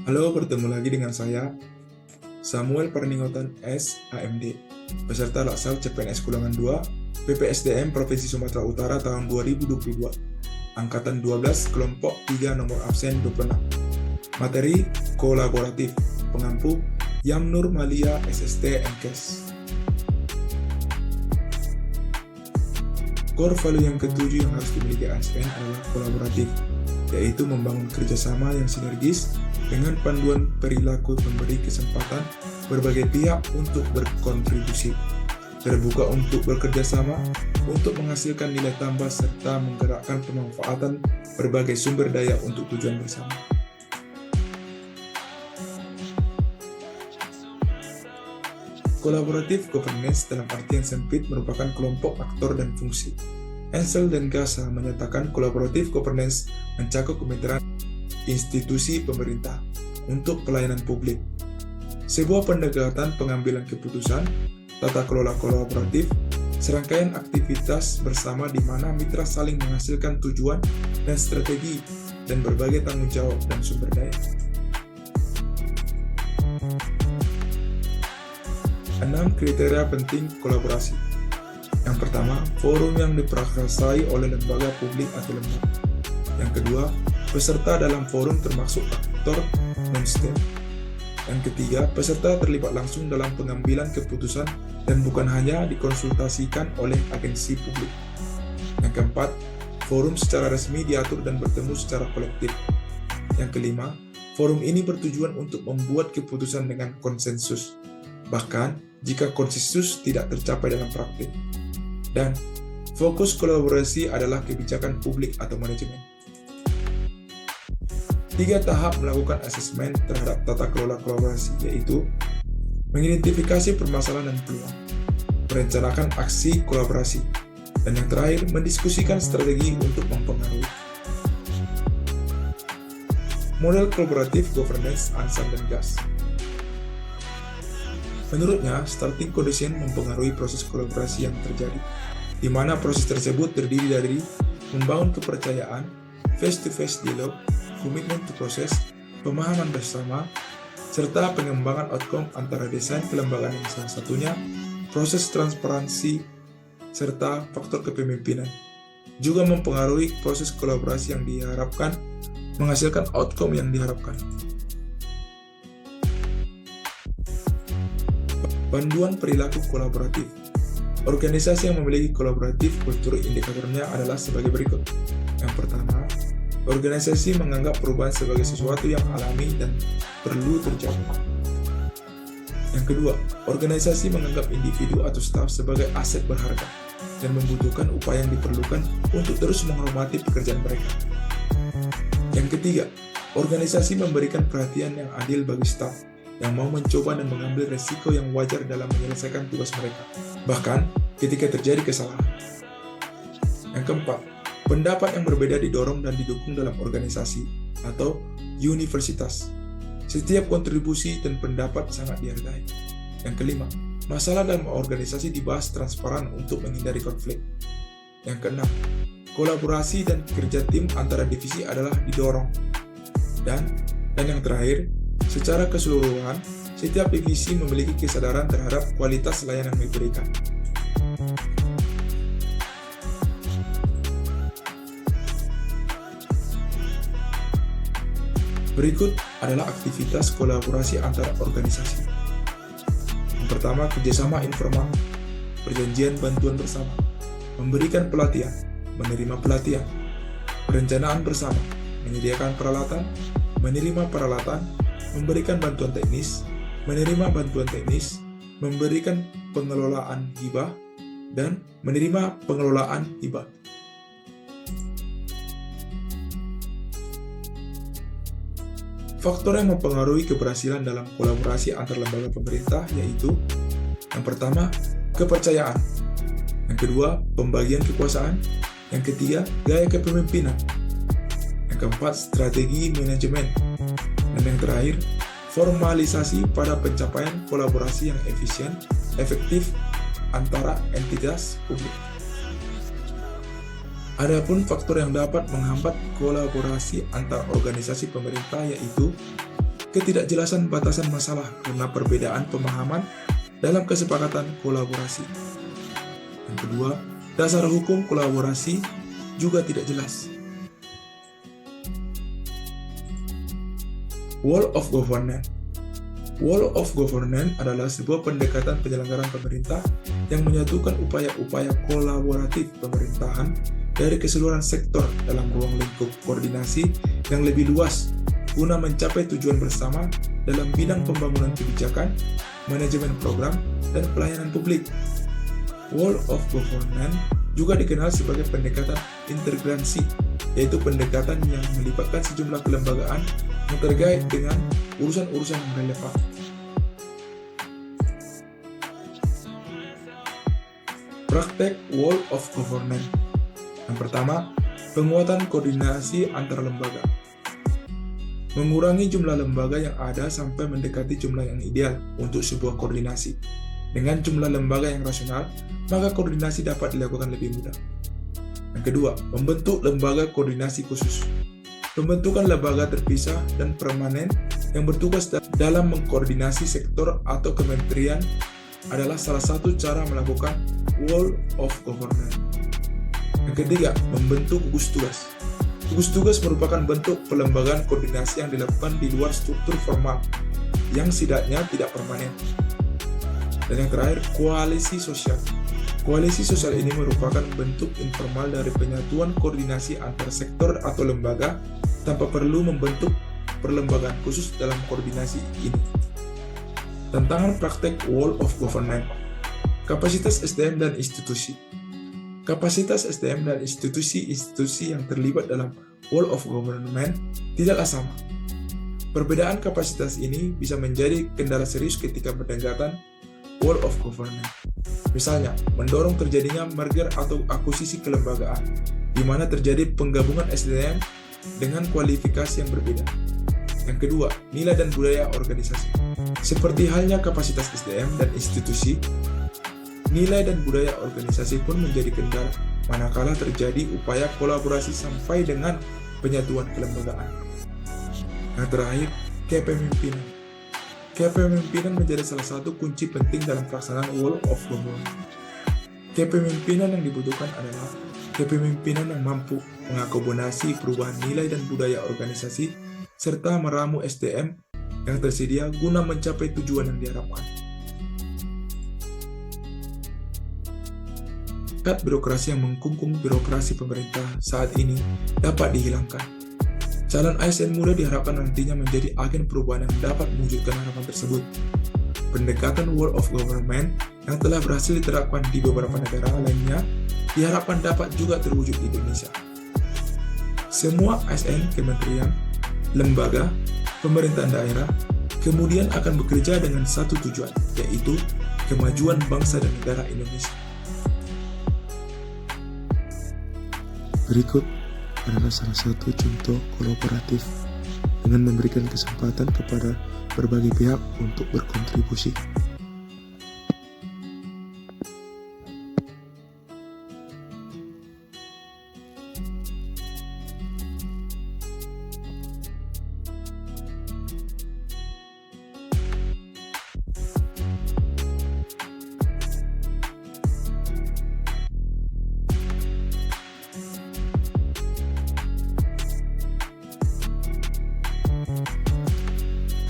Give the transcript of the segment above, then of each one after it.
Halo, bertemu lagi dengan saya, Samuel Perningotan S. AMD, peserta Laksal CPNS Kulangan 2, PPSDM Provinsi Sumatera Utara tahun 2022, Angkatan 12, Kelompok 3 nomor absen 26. Materi kolaboratif, pengampu Yamnur Malia SST MKes. Core value yang ketujuh yang harus dimiliki ASN adalah kolaboratif, yaitu membangun kerjasama yang sinergis dengan panduan perilaku memberi kesempatan berbagai pihak untuk berkontribusi, terbuka untuk bekerja sama, untuk menghasilkan nilai tambah serta menggerakkan pemanfaatan berbagai sumber daya untuk tujuan bersama. Kolaboratif governance dalam artian sempit merupakan kelompok aktor dan fungsi. Ansel dan Gasa menyatakan kolaboratif governance mencakup kementerian institusi pemerintah untuk pelayanan publik. Sebuah pendekatan pengambilan keputusan, tata kelola kolaboratif, serangkaian aktivitas bersama di mana mitra saling menghasilkan tujuan dan strategi dan berbagai tanggung jawab dan sumber daya. 6 kriteria penting kolaborasi. Yang pertama, forum yang diprakarsai oleh lembaga publik atau lembaga. Yang kedua, peserta dalam forum termasuk aktor non-state. Yang ketiga, peserta terlibat langsung dalam pengambilan keputusan dan bukan hanya dikonsultasikan oleh agensi publik. Yang keempat, forum secara resmi diatur dan bertemu secara kolektif. Yang kelima, forum ini bertujuan untuk membuat keputusan dengan konsensus, bahkan jika konsensus tidak tercapai dalam praktik. Dan fokus kolaborasi adalah kebijakan publik atau manajemen. 3 tahap melakukan asesmen terhadap tata kelola kolaborasi, yaitu mengidentifikasi permasalahan dan peluang, merencanakan aksi kolaborasi, dan yang terakhir, mendiskusikan strategi untuk mempengaruhi. Model kolaboratif governance Ansel dan Gas. Menurutnya, starting condition mempengaruhi proses kolaborasi yang terjadi, di mana proses tersebut terdiri dari membangun kepercayaan, face-to-face dialog, komitmen to proses, pemahaman bersama, serta pengembangan outcome antara desain kelembagaan yang salah satunya, proses transparansi, serta faktor kepemimpinan. Juga mempengaruhi proses kolaborasi yang diharapkan menghasilkan outcome yang diharapkan. Panduan perilaku kolaboratif. Organisasi yang memiliki kolaboratif kultur indikatornya adalah sebagai berikut. Yang pertama, organisasi menganggap perubahan sebagai sesuatu yang alami dan perlu terjadi. Yang kedua, organisasi menganggap individu atau staf sebagai aset berharga dan membutuhkan upaya yang diperlukan untuk terus menghormati pekerjaan mereka. Yang ketiga, organisasi memberikan perhatian yang adil bagi staf yang mau mencoba dan mengambil resiko yang wajar dalam menyelesaikan tugas mereka, bahkan ketika terjadi kesalahan. Yang keempat, pendapat yang berbeda didorong dan didukung dalam organisasi atau universitas. Setiap kontribusi dan pendapat sangat dihargai. Yang kelima, masalah dalam organisasi dibahas transparan untuk menghindari konflik. Yang keenam, kolaborasi dan kerja tim antara divisi adalah didorong. Dan yang terakhir, secara keseluruhan, setiap divisi memiliki kesadaran terhadap kualitas layanan yang diberikan. Berikut adalah aktivitas kolaborasi antar organisasi. Yang pertama, kerjasama informal, perjanjian bantuan bersama, memberikan pelatihan, menerima pelatihan, perencanaan bersama, menyediakan peralatan, menerima peralatan, memberikan bantuan teknis, menerima bantuan teknis, memberikan pengelolaan hibah, dan menerima pengelolaan hibah. Faktor yang mempengaruhi keberhasilan dalam kolaborasi antar lembaga pemerintah yaitu: yang pertama, kepercayaan, yang kedua, pembagian kekuasaan, yang ketiga, gaya kepemimpinan, yang keempat, strategi manajemen, dan yang terakhir, formalisasi pada pencapaian kolaborasi yang efisien, efektif antara entitas publik. Adapun faktor yang dapat menghambat kolaborasi antar organisasi pemerintah yaitu ketidakjelasan batasan masalah karena perbedaan pemahaman dalam kesepakatan kolaborasi. Yang kedua, dasar hukum kolaborasi juga tidak jelas. Wall of Governance. Wall of Governance adalah sebuah pendekatan penyelenggaraan pemerintah yang menyatukan upaya-upaya kolaboratif pemerintahan dari keseluruhan sektor dalam ruang lingkup koordinasi yang lebih luas guna mencapai tujuan bersama dalam bidang pembangunan kebijakan, manajemen program, dan pelayanan publik. Wall of Governance juga dikenal sebagai pendekatan integrasi, yaitu pendekatan yang melibatkan sejumlah kelembagaan yang terkait dengan urusan-urusan yang relevan. Praktek Wall of Governance. Yang pertama, penguatan koordinasi antar lembaga. Mengurangi jumlah lembaga yang ada sampai mendekati jumlah yang ideal untuk sebuah koordinasi. Dengan jumlah lembaga yang rasional, maka koordinasi dapat dilakukan lebih mudah. Yang kedua, membentuk lembaga koordinasi khusus. Pembentukan lembaga terpisah dan permanen yang bertugas dalam mengkoordinasi sektor atau kementerian adalah salah satu cara melakukan Wall of Governance. Yang ketiga, membentuk gugus tugas. Gugus tugas merupakan bentuk pelembagaan koordinasi yang dilakukan di luar struktur formal, yang setidaknya tidak permanen. Dan yang terakhir, koalisi sosial. Koalisi sosial ini merupakan bentuk informal dari penyatuan koordinasi antar sektor atau lembaga tanpa perlu membentuk perlembagaan khusus dalam koordinasi ini. Tantangan praktek Wall of Governance. Kapasitas SDM dan institusi. Kapasitas SDM dan institusi-institusi yang terlibat dalam Wall of Governance tidaklah sama. Perbedaan kapasitas ini bisa menjadi kendala serius ketika berdekatan Wall of Governance. Misalnya, mendorong terjadinya merger atau akuisisi kelembagaan, di mana terjadi penggabungan SDM dengan kualifikasi yang berbeda. Yang kedua, nilai dan budaya organisasi. Seperti halnya kapasitas SDM dan institusi, nilai dan budaya organisasi pun menjadi kendala manakala terjadi upaya kolaborasi sampai dengan penyatuan kelembagaan. Yang terakhir, kepemimpinan. Kepemimpinan menjadi salah satu kunci penting dalam pelaksanaan Wall of Governance. Kepemimpinan yang dibutuhkan adalah kepemimpinan yang mampu mengakomodasi perubahan nilai dan budaya organisasi serta meramu SDM yang tersedia guna mencapai tujuan yang diharapkan. Tingkat birokrasi yang mengkungkung birokrasi pemerintah saat ini dapat dihilangkan. Calon ASN muda diharapkan nantinya menjadi agen perubahan yang dapat mewujudkan harapan tersebut. Pendekatan Wall of Governance yang telah berhasil diterapkan di beberapa negara lainnya diharapkan dapat juga terwujud di Indonesia. Semua ASN, kementerian, lembaga, pemerintahan daerah, kemudian akan bekerja dengan satu tujuan, yaitu kemajuan bangsa dan negara Indonesia. Berikut adalah salah satu contoh kolaboratif dengan memberikan kesempatan kepada berbagai pihak untuk berkontribusi.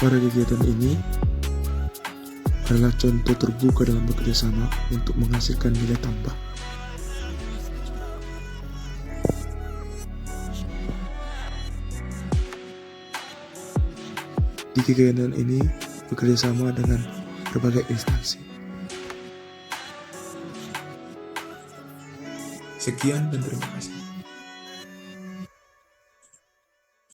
Pada kegiatan ini adalah contoh terbuka dalam bekerjasama untuk menghasilkan nilai tambah. Di kegiatan ini bekerjasama dengan berbagai instansi. Sekian dan terima kasih.